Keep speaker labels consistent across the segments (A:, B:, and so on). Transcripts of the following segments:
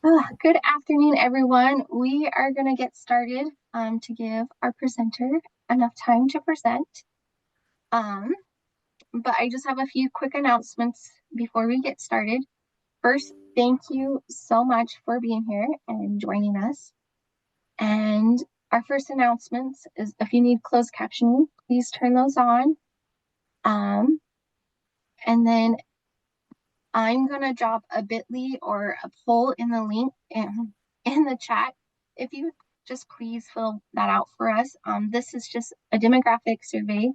A: Good afternoon, everyone. We are going to get started to give our presenter enough time to present. Um, but I just have a few quick announcements before we get started. First, thank you so much for being here and joining us. And our first announcement is if you need closed captioning, please turn those on. And then I'm going to drop a bit.ly or a poll in the link in the chat. If you just please fill that out for us. This is just a demographic survey,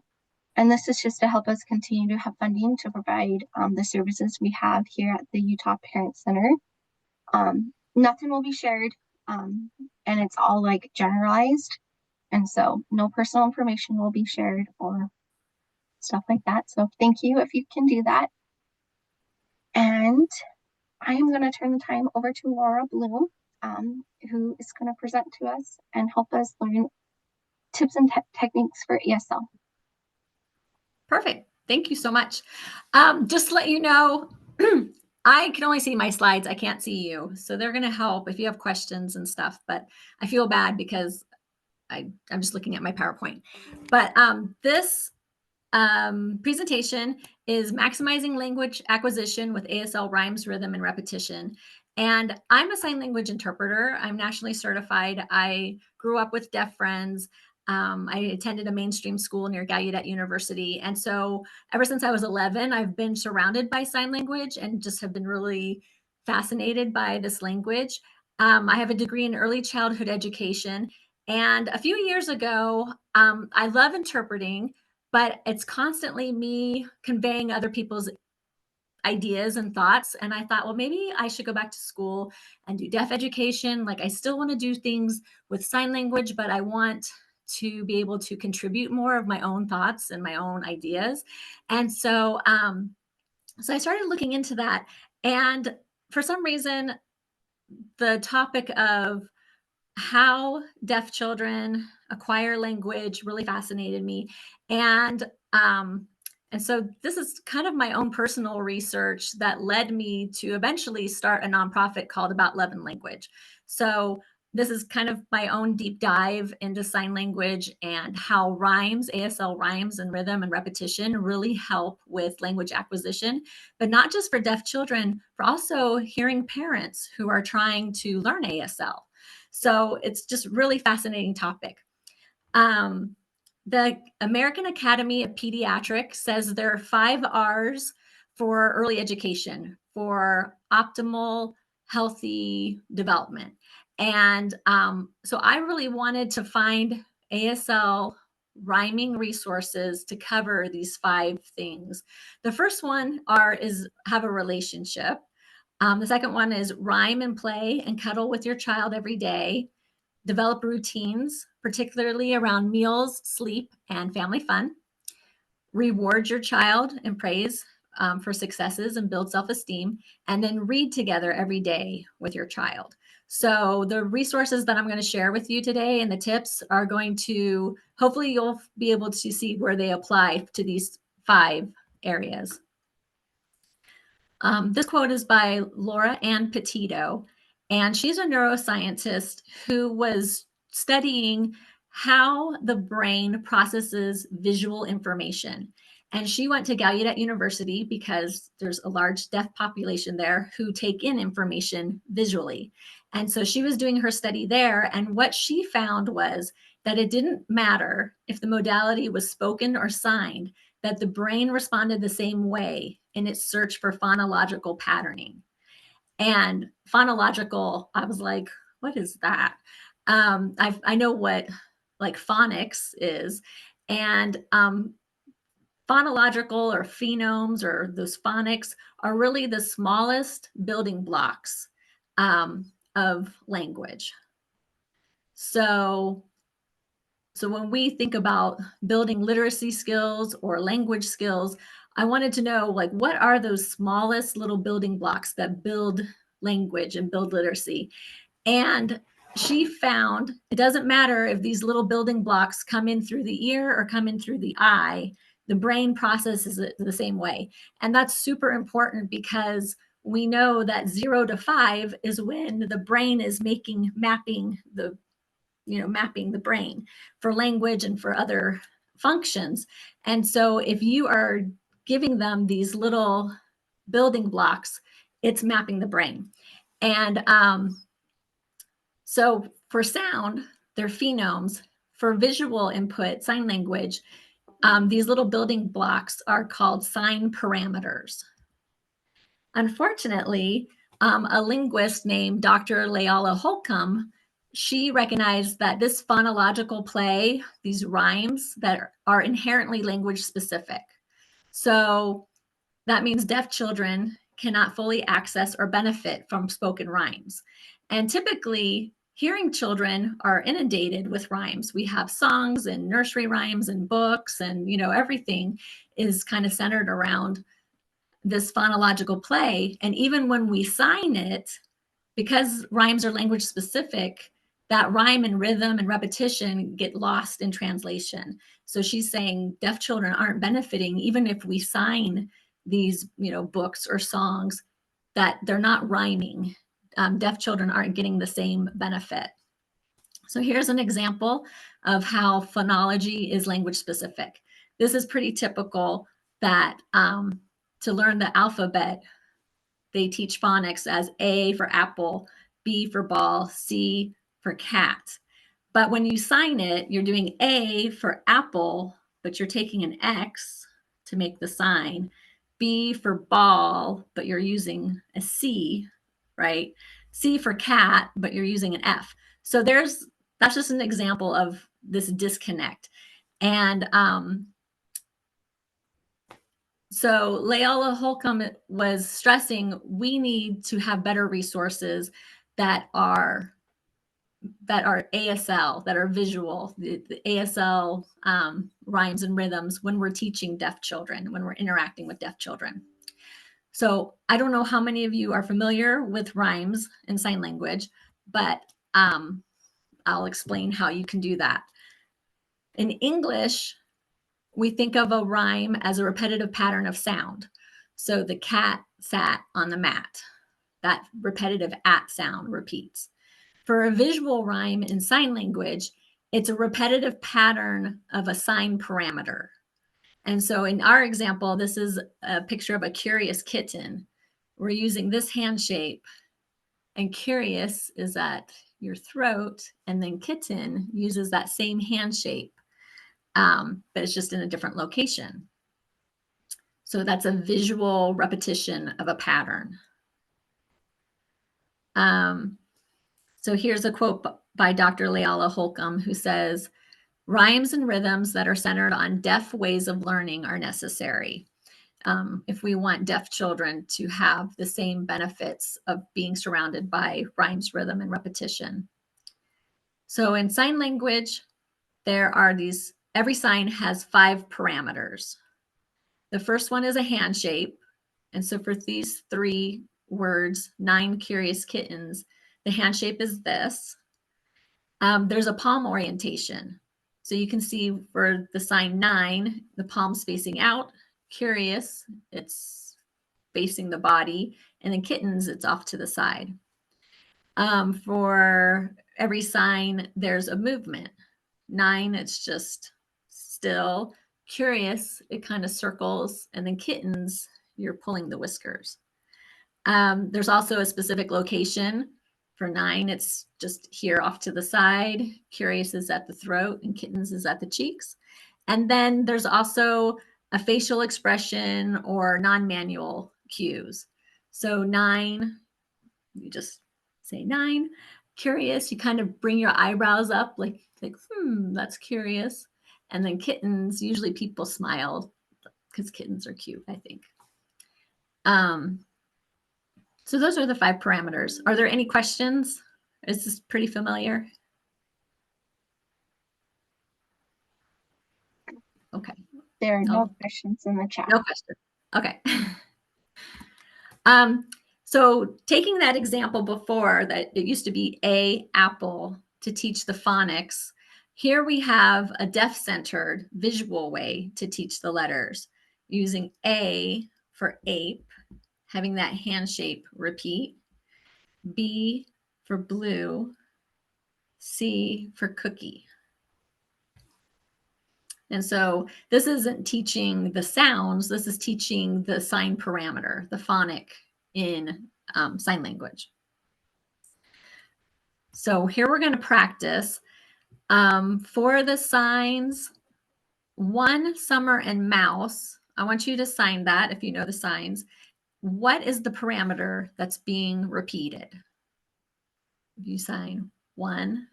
A: and this is just to help us continue to have funding to provide the services we have here at the Utah Parent Center. Nothing will be shared, and it's all like generalized, and so no personal information will be shared or stuff like that. So thank you if you can do that. And I am going to turn the time over to Laura Bloom, who is going to present to us and help us learn tips and techniques for ASL.
B: Perfect. Thank you so much. Just to let you know, I can only see my slides. I can't see you. So they're going to help if you have questions and stuff. But I feel bad because I'm just looking at my PowerPoint. But this presentation is maximizing language acquisition with ASL rhymes, rhythm, and repetition. And I'm a sign language interpreter. I'm nationally certified. I grew up with deaf friends. I attended a mainstream school near Gallaudet University. And so ever since I was 11, I've been surrounded by sign language and just have been really fascinated by this language. I have a degree in early childhood education. And a few years ago, I love interpreting, but it's constantly me conveying other people's ideas and thoughts. And I thought, well, maybe I should go back to school and do deaf education. Like I still want to do things with sign language, but I want to be able to contribute more of my own thoughts and my own ideas. And so I started looking into that. And for some reason, the topic of how deaf children acquire language really fascinated me. And so this is kind of my own personal research that led me to eventually start a nonprofit called About Love and Language. So this is kind of my own deep dive into sign language and how rhymes, ASL rhymes and rhythm and repetition really help with language acquisition, but not just for deaf children, for also hearing parents who are trying to learn ASL. So it's just really fascinating topic. The American Academy of Pediatrics says there are 5 R's for early education for optimal, healthy development. And so I really wanted to find ASL rhyming resources to cover these 5 things. The first one is have a relationship. The second one is rhyme and play and cuddle with your child every day. Develop routines, particularly around meals, sleep, and family fun. Reward your child and praise for successes and build self-esteem. And then read together every day with your child. So the resources that I'm going to share with you today and the tips are going to, hopefully you'll be able to see where they apply to these 5 areas. This quote is by Laura Ann Petito, and she's a neuroscientist who was studying how the brain processes visual information. And she went to Gallaudet University because there's a large deaf population there who take in information visually. And so she was doing her study there. And what she found was that it didn't matter if the modality was spoken or signed, that the brain responded the same way in its search for phonological patterning. And phonological, I was like, what is that? I know what like phonics is. And phonological or phenomes or those phonics are really the smallest building blocks of language. So when we think about building literacy skills or language skills, I wanted to know, like, what are those smallest little building blocks that build language and build literacy? And she found it doesn't matter if these little building blocks come in through the ear or come in through the eye, the brain processes it the same way. And that's super important because we know that 0 to 5 is when the brain is mapping the brain for language and for other functions. And so if you are giving them these little building blocks, it's mapping the brain. And so for sound, they're phonemes. For visual input, sign language, these little building blocks are called sign parameters. Unfortunately, a linguist named Dr. Leala Holcomb, she recognized that this phonological play, these rhymes that are inherently language specific. So that means deaf children cannot fully access or benefit from spoken rhymes. And typically, hearing children are inundated with rhymes. We have songs and nursery rhymes and books, and everything is kind of centered around this phonological play. And even when we sign it, because rhymes are language specific, that rhyme and rhythm and repetition get lost in translation. So she's saying deaf children aren't benefiting, even if we sign these, books or songs, that they're not rhyming. Deaf children aren't getting the same benefit. So here's an example of how phonology is language specific. This is pretty typical that to learn the alphabet, they teach phonics as A for apple, B for ball, C for cat. But when you sign it, you're doing A for apple, but you're taking an X to make the sign. B for ball, but you're using a C, right? C for cat, but you're using an F. So that's just an example of this disconnect. And so Leala Holcomb was stressing we need to have better resources that are ASL, that are visual, the ASL rhymes and rhythms when we're teaching deaf children, when we're interacting with deaf children. So I don't know how many of you are familiar with rhymes in sign language, but I'll explain how you can do that. In English, we think of a rhyme as a repetitive pattern of sound. So the cat sat on the mat. That repetitive at sound repeats. For a visual rhyme in sign language, it's a repetitive pattern of a sign parameter. And so in our example, this is a picture of a curious kitten. We're using this hand shape, and curious is at your throat, and then kitten uses that same hand shape, but it's just in a different location. So that's a visual repetition of a pattern. So here's a quote by Dr. Leala Holcomb, who says, rhymes and rhythms that are centered on deaf ways of learning are necessary if we want deaf children to have the same benefits of being surrounded by rhymes, rhythm, and repetition. So in sign language, there are every sign has 5 parameters. The first one is a hand shape. And so for these 3 words, 9 curious kittens, the hand shape is this. There's a palm orientation. So you can see for the sign 9, the palm's facing out. Curious, it's facing the body. And then kittens, it's off to the side. For every sign, there's a movement. 9, it's just still. Curious, it kind of circles. And then kittens, you're pulling the whiskers. There's also a specific location. For 9, it's just here off to the side. Curious is at the throat, and kittens is at the cheeks. And then there's also a facial expression or non-manual cues. So 9, you just say 9. Curious, you kind of bring your eyebrows up like that's curious. And then kittens, usually people smile because kittens are cute, I think. So those are the 5 parameters. Are there any questions? Is this pretty familiar? Okay.
A: There are no questions in the chat.
B: No questions. Okay. So taking that example before, that it used to be a apple to teach the phonics, here we have a deaf-centered visual way to teach the letters using A for ape, having that hand shape repeat. B for blue, C for cookie. And so this isn't teaching the sounds, this is teaching the sign parameter, the phonic in sign language. So here we're going to practice for the signs, one, summer, and mouse. I want you to sign that if you know the signs. What is the parameter that's being repeated? If you sign one,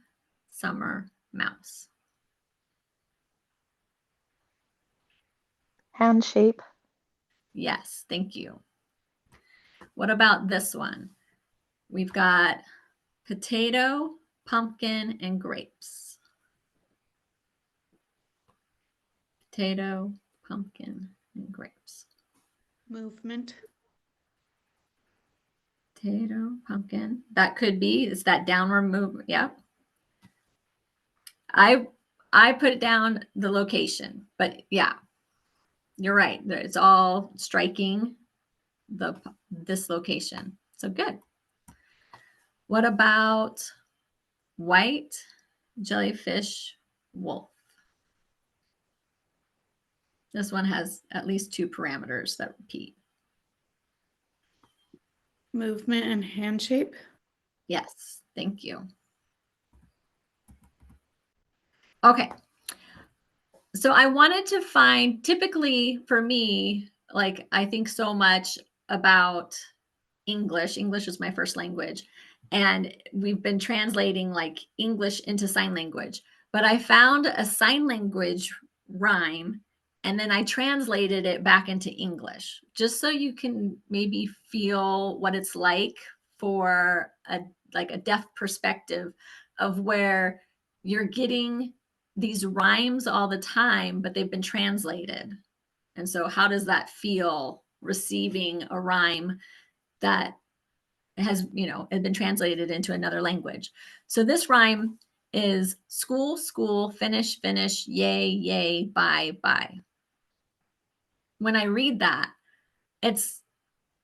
B: summer, mouse.
C: Hand shape.
B: Yes, thank you. What about this one? We've got potato, pumpkin, and grapes. Potato, pumpkin, and grapes.
D: Movement.
B: Potato, pumpkin. That could be, it's that downward movement. Yep. I put down the location, but yeah, you're right. It's all striking this location. So good. What about white, jellyfish, wolf? This one has at least two parameters that repeat.
D: Movement and hand shape.
B: Yes, thank you. Okay. So I wanted to find, typically for me, like I think so much about English. English is my first language. And we've been translating like English into sign language. But I found a sign language rhyme and then I translated it back into English, just so you can maybe feel what it's like for a deaf perspective of where you're getting these rhymes all the time, but they've been translated. And so how does that feel receiving a rhyme that has, had been translated into another language? So this rhyme is school, school, finish, finish, yay, yay, bye, bye. When I read that, it's,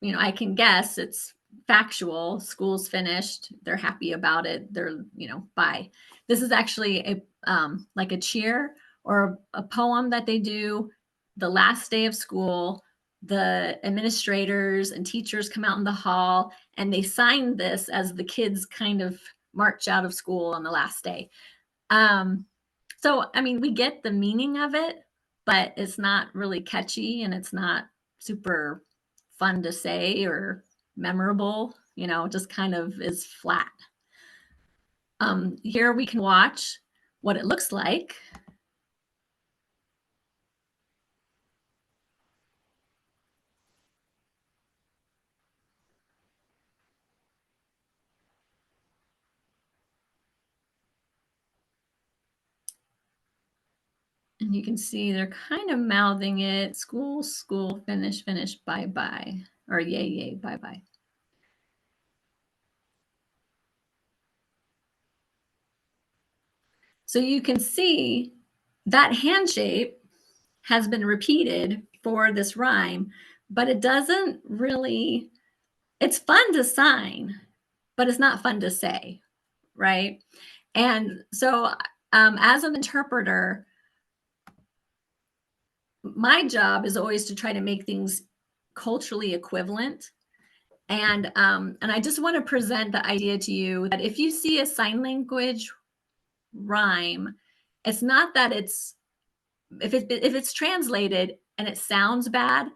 B: I can guess it's factual. School's finished. They're happy about it. They're, bye. This is actually a like a cheer or a poem that they do the last day of school. The administrators and teachers come out in the hall and they sign this as the kids kind of march out of school on the last day. So, I mean, we get the meaning of it, but it's not really catchy and it's not super fun to say or memorable, just kind of is flat. Here we can watch what it looks like. And you can see they're kind of mouthing it. School, school, finish, finish, bye, bye, or yay, yay, bye, bye. So you can see that hand shape has been repeated for this rhyme, but it doesn't really, it's fun to sign, but it's not fun to say, right? And so as an interpreter, my job is always to try to make things culturally equivalent. And I just want to present the idea to you that if you see a sign language rhyme, it's not that it's, if it's translated and it sounds bad,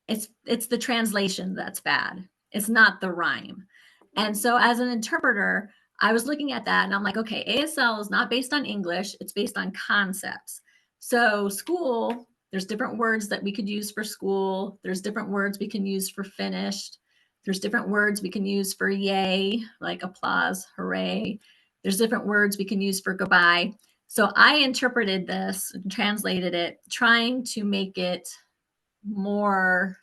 B: it's the translation that's bad. It's not the rhyme. And so as an interpreter, I was looking at that and I'm like, okay, ASL is not based on English, it's based on concepts. So school, there's different words that we could use for school. There's different words we can use for finished. There's different words we can use for yay, like applause, hooray. There's different words we can use for goodbye. So I interpreted this and translated it, trying to make it more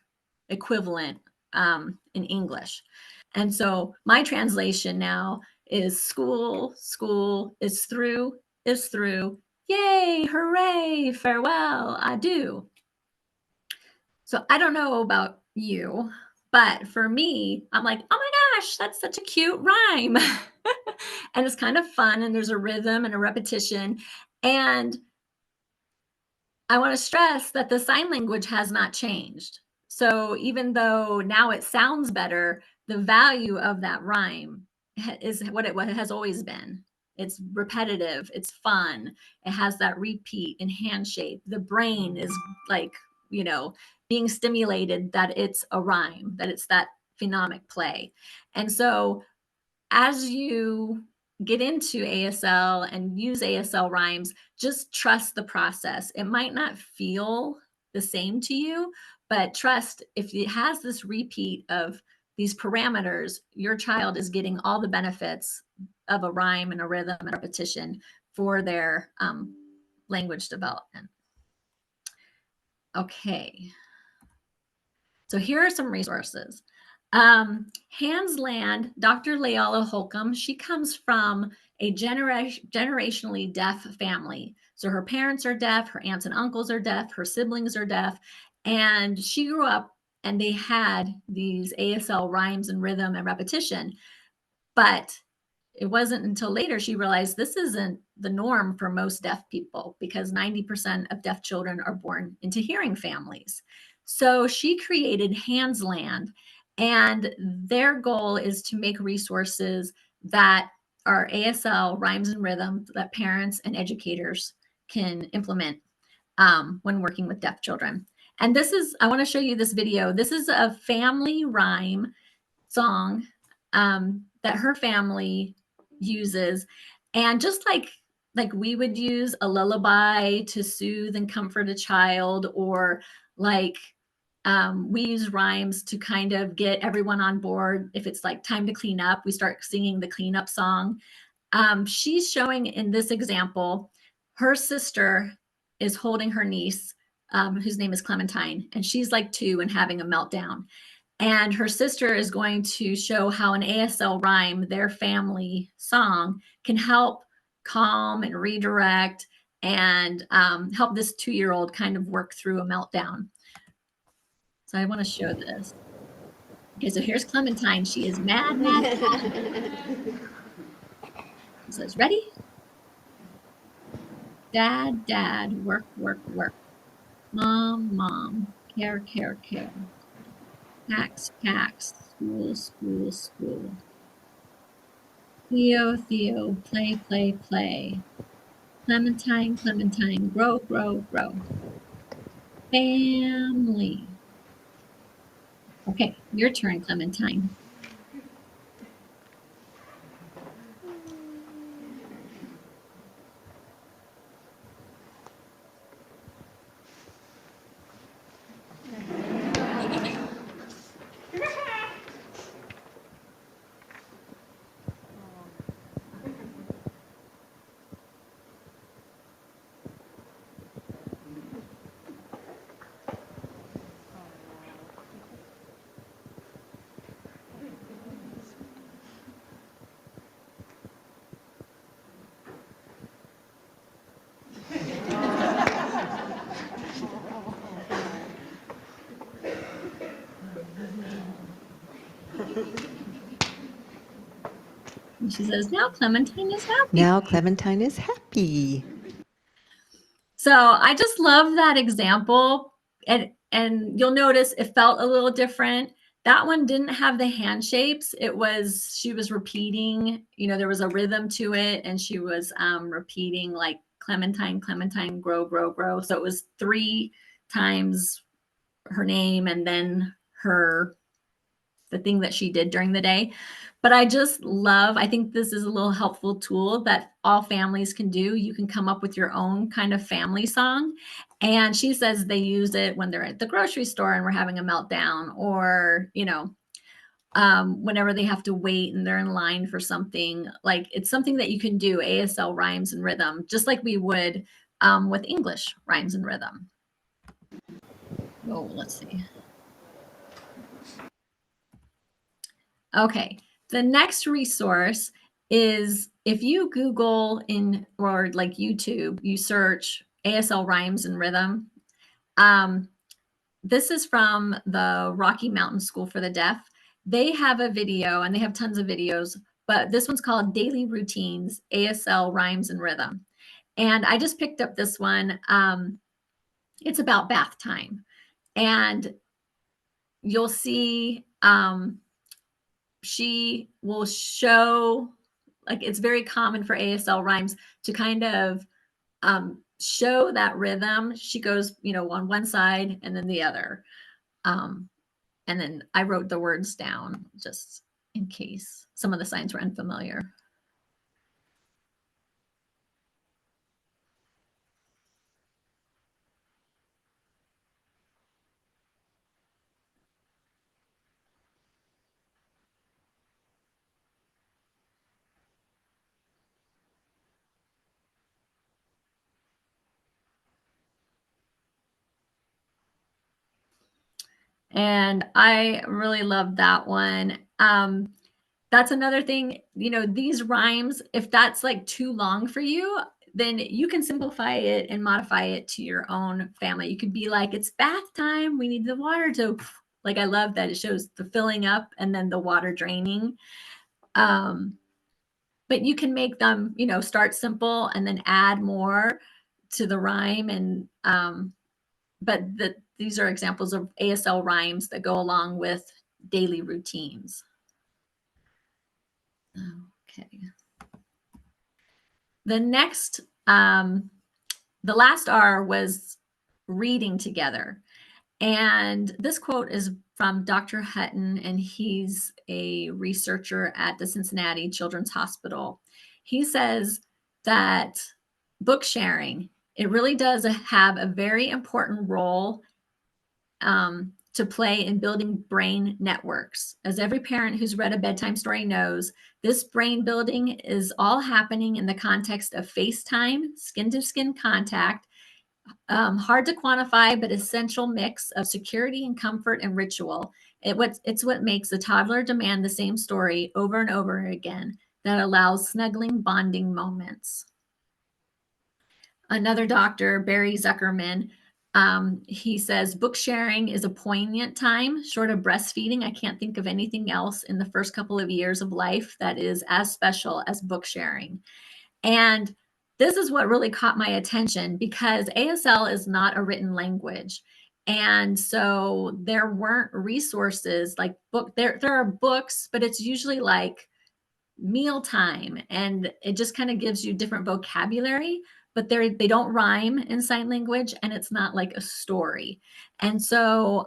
B: equivalent in English. And so my translation now is school, school is through, yay, hooray, farewell, adieu. So I don't know about you, But for me, I'm like, oh my gosh, that's such a cute rhyme. And it's kind of fun, and there's a rhythm and a repetition. And I want to stress that the sign language has not changed. So even though now it sounds better, the value of that rhyme is what it has always been. It's repetitive, it's fun, it has that repeat and hand shape. The brain is like, being stimulated that it's a rhyme, that it's that phonemic play. And so as you get into ASL and use ASL rhymes, just trust the process. It might not feel the same to you, but trust if it has this repeat of these parameters, your child is getting all the benefits of a rhyme and a rhythm and repetition for their language development. Okay. So here are some resources. Hans Land, Dr. Leala Holcomb, she comes from a generationally deaf family. So her parents are deaf, her aunts and uncles are deaf, her siblings are deaf, and she grew up and they had these ASL rhymes and rhythm and repetition. But it wasn't until later she realized this isn't the norm for most deaf people because 90% of deaf children are born into hearing families. So she created Handsland, and their goal is to make resources that are ASL rhymes and rhythm that parents and educators can implement when working with deaf children. And I want to show you this video. This is a family rhyme song that her family uses, and just like we would use a lullaby to soothe and comfort a child, or like we use rhymes to kind of get everyone on board. If it's like time to clean up, we start singing the cleanup song. She's showing in this example, her sister is holding her niece, whose name is Clementine, and she's like 2 and having a meltdown. And her sister is going to show how an ASL rhyme, their family song, can help calm and redirect and help this 2-year-old kind of work through a meltdown. So I want to show this. Okay, so here's Clementine. She is mad, mad, mad. It says, ready? Dad, dad, work, work, work. Mom, mom, care, care, care. Tax, tax, school, school, school. Theo, Theo, play, play, play. Clementine, Clementine, grow, grow, grow. Family. Okay, your turn, Clementine. And she says, now Clementine is happy.
C: Now Clementine is happy.
B: So I just love that example. And you'll notice it felt a little different. That one didn't have the hand shapes. She was repeating, there was a rhythm to it, and she was repeating like Clementine, Clementine, grow, grow, grow. So it was 3 times her name and then the thing that she did during the day. But I think this is a little helpful tool that all families can do. You can come up with your own kind of family song. And she says they use it when they're at the grocery store and we're having a meltdown, or, whenever they have to wait and they're in line for something. Like, it's something that you can do, ASL rhymes and rhythm, just like we would with English rhymes and rhythm. Oh, let's see. Okay, the next resource is if you Google or like YouTube, you search ASL rhymes and rhythm. this is from the Rocky Mountain School for the Deaf. They have a video, and they have tons of videos, but this one's called Daily Routines, ASL Rhymes and Rhythm. And I just picked up this one. It's about bath time. And you'll see she will show, like, it's very common for ASL rhymes to kind of show that rhythm. She goes, on one side and then the other. And then I wrote the words down just in case some of the signs were unfamiliar. And I really love that one. That's another thing, these rhymes, if that's like too long for you, then you can simplify it and modify it to your own family. You could be like, it's bath time. We need the water to, like, I love that it shows the filling up and then the water draining. But you can make them, start simple and then add more to the rhyme. And, but these are examples of ASL rhymes that go along with daily routines. Okay. The next, the last R was reading together. And this quote is from Dr. Hutton, and he's a researcher at the Cincinnati Children's Hospital. He says that book sharing, it really does have a very important role to play in building brain networks. As every parent who's read a bedtime story knows, this brain building is all happening in the context of FaceTime, skin-to-skin contact, hard to quantify, but essential mix of security and comfort and ritual. It's what makes the toddler demand the same story over and over again that allows snuggling, bonding moments. Another doctor, Barry Zuckerman, he says, book sharing is a poignant time, short of breastfeeding. I can't think of anything else in the first couple of years of life that is as special as book sharing. And this is what really caught my attention, because ASL is not a written language. And so there weren't resources like there are books, but it's usually like mealtime, and it just kind of gives you different vocabulary, but they don't rhyme in sign language, and it's not like a story. And so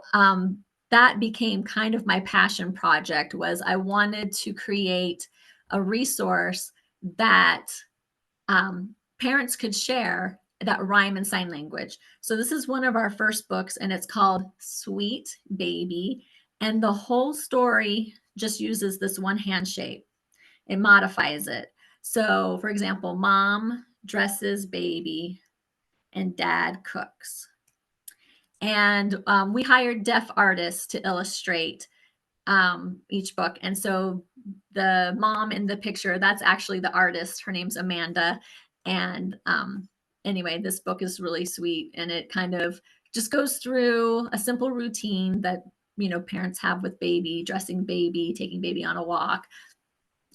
B: that became kind of my passion project. Was I wanted to create a resource that parents could share that rhyme in sign language. So this is one of our first books, and it's called Sweet Baby. And the whole story just uses this one hand shape. It modifies it. So, for example, mom dresses baby and dad cooks. And we hired deaf artists to illustrate each book. And so the mom in the picture, that's actually the artist. Her name's Amanda. And anyway, this book is really sweet, and it kind of just goes through a simple routine that, parents have with baby, dressing baby, taking baby on a walk,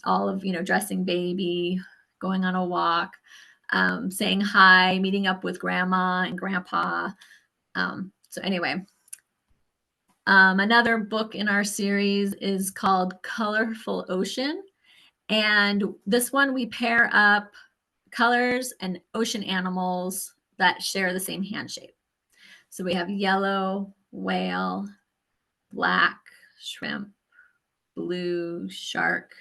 B: all of, dressing baby, going on a walk, saying hi, meeting up with grandma and grandpa. So anyway, another book in our series is called Colorful Ocean. And this one, we pair up colors and ocean animals that share the same hand shape. So we have yellow whale, black shrimp, blue shark,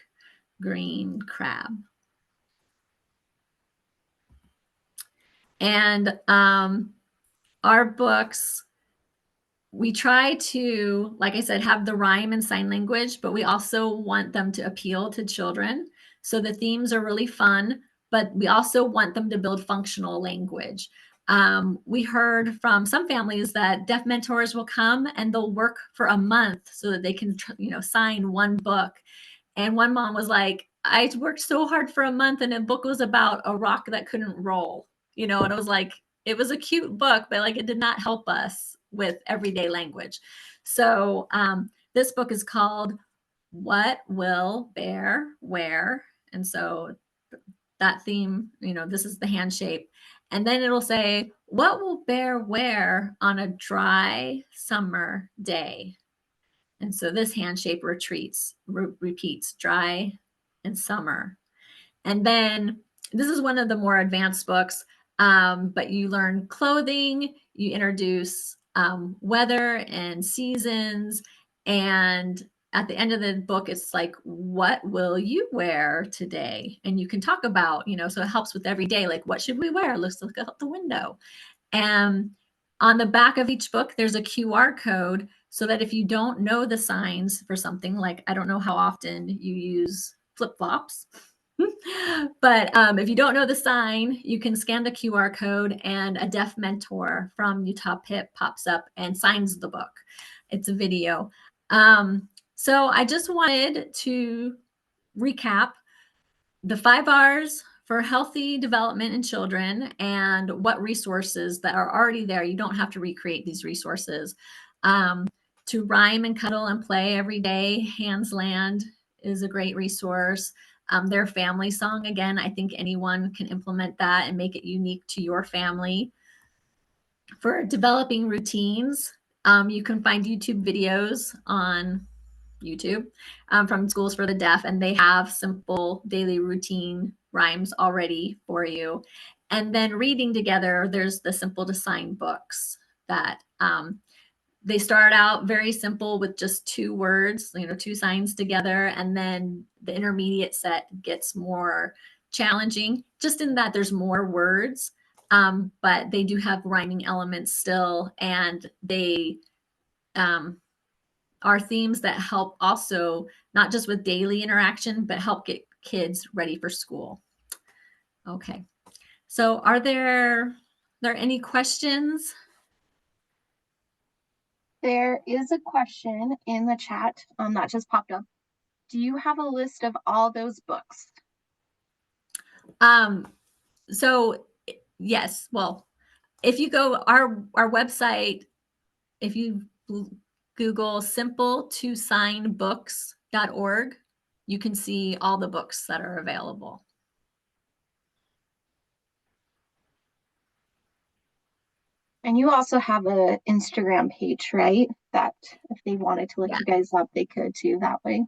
B: green crab. And our books, we try to, like I said, have the rhyme and sign language, but we also want them to appeal to children. So the themes are really fun, but we also want them to build functional language. We heard from some families that deaf mentors will come and they'll work for a month so that they can, sign one book. And one mom was like, I worked so hard for a month, and a book was about a rock that couldn't roll, and it was like, it was a cute book, but like it did not help us with everyday language. So this book is called What Will Bear Wear? And so that theme, this is the hand shape. And then it'll say, what will Bear wear on a dry summer day? And so this hand shape repeats dry and summer. And then this is one of the more advanced books, but you learn clothing, you introduce weather and seasons, and at the end of the book, it's like, what will you wear today? And you can talk about, so it helps with every day, like, what should we wear? Let's look out the window. And on the back of each book, there's a QR code so that if you don't know the signs for something, like, I don't know how often you use flip-flops, but if you don't know the sign, you can scan the QR code and a deaf mentor from Utah Pip pops up and signs the book. It's a video. So I just wanted to recap the 5 R's for healthy development in children and what resources that are already there. You don't have to recreate these resources. To rhyme and cuddle and play every day, Hands Land is a great resource. Their family song, again, I think anyone can implement that and make it unique to your family. For developing routines, you can find YouTube videos on YouTube from Schools for the Deaf, and they have simple daily routine rhymes already for you. And then reading together, there's the Simple to Sign books that they start out very simple with just 2 words, 2 signs together, and then the intermediate set gets more challenging, just in that there's more words, but they do have rhyming elements still, and they are themes that help also, not just with daily interaction, but help get kids ready for school. Okay, so are there any questions?
A: There is a question in the chat that just popped up. Do you have a list of all those books?
B: So yes, well, if you go our website, if you Google simpletosignbooks.org, you can see all the books that are available.
A: And you also have an Instagram page, right? That if they wanted to look you guys up, they could too that way.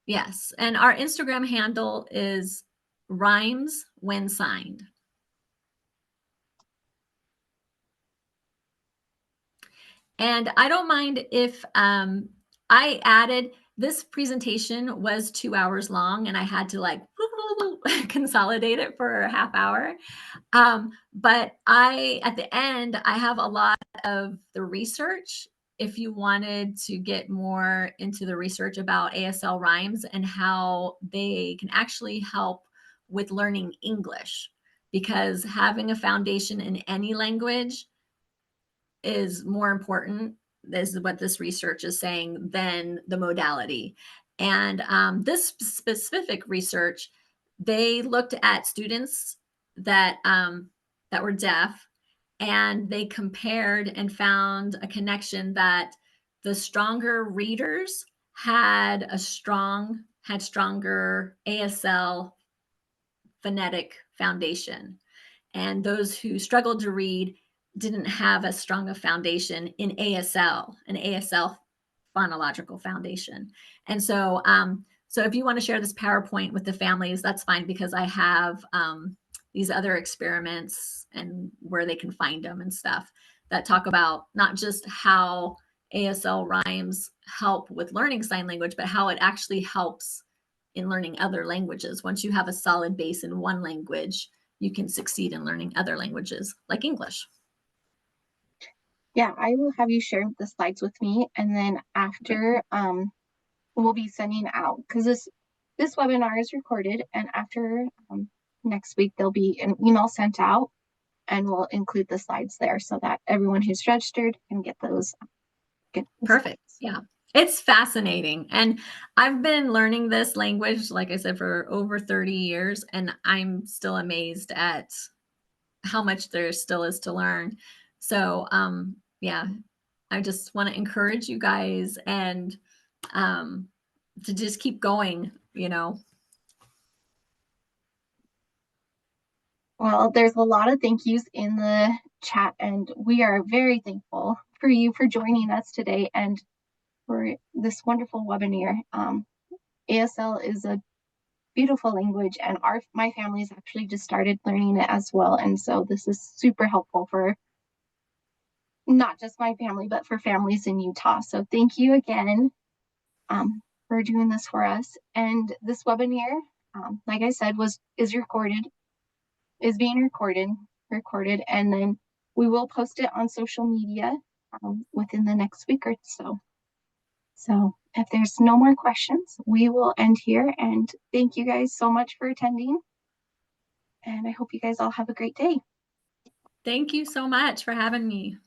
B: Yes, and our Instagram handle is Rhymes When Signed. And I don't mind if I added, this presentation was 2 hours long and I had to like consolidate it for a half hour. But at the end, I have a lot of the research if you wanted to get more into the research about ASL rhymes and how they can actually help with learning English, because having a foundation in any language is more important, this is what this research is saying, than the modality. And this specific research, they looked at students that were deaf, and they compared and found a connection that the stronger readers had stronger ASL phonetic foundation, and those who struggled to read didn't have as strong a foundation in ASL, an ASL phonological foundation. And so, so if you want to share this PowerPoint with the families, that's fine, because I have these other experiments and where they can find them and stuff that talk about not just how ASL rhymes help with learning sign language, but how it actually helps in learning other languages. Once you have a solid base in one language, you can succeed in learning other languages like English.
A: Yeah, I will have you share the slides with me, and then after we'll be sending out, because this webinar is recorded, and after next week there'll be an email sent out, and we'll include the slides there so that everyone who's registered can get those.
B: Perfect. Yeah, it's fascinating, and I've been learning this language, like I said, for over 30 years, and I'm still amazed at how much there still is to learn. So yeah, I just want to encourage you guys and to just keep going, you know.
A: Well, there's a lot of thank yous in the chat, and we are very thankful for you for joining us today and for this wonderful webinar. ASL is a beautiful language, and my family has actually just started learning it as well. And so this is super helpful for not just my family, but for families in Utah. So thank you again for doing this for us. And this webinar, like I said, is being recorded, and then we will post it on social media within the next week or so. So if there's no more questions, we will end here, and thank you guys so much for attending. And I hope you guys all have a great day.
B: Thank you so much for having me.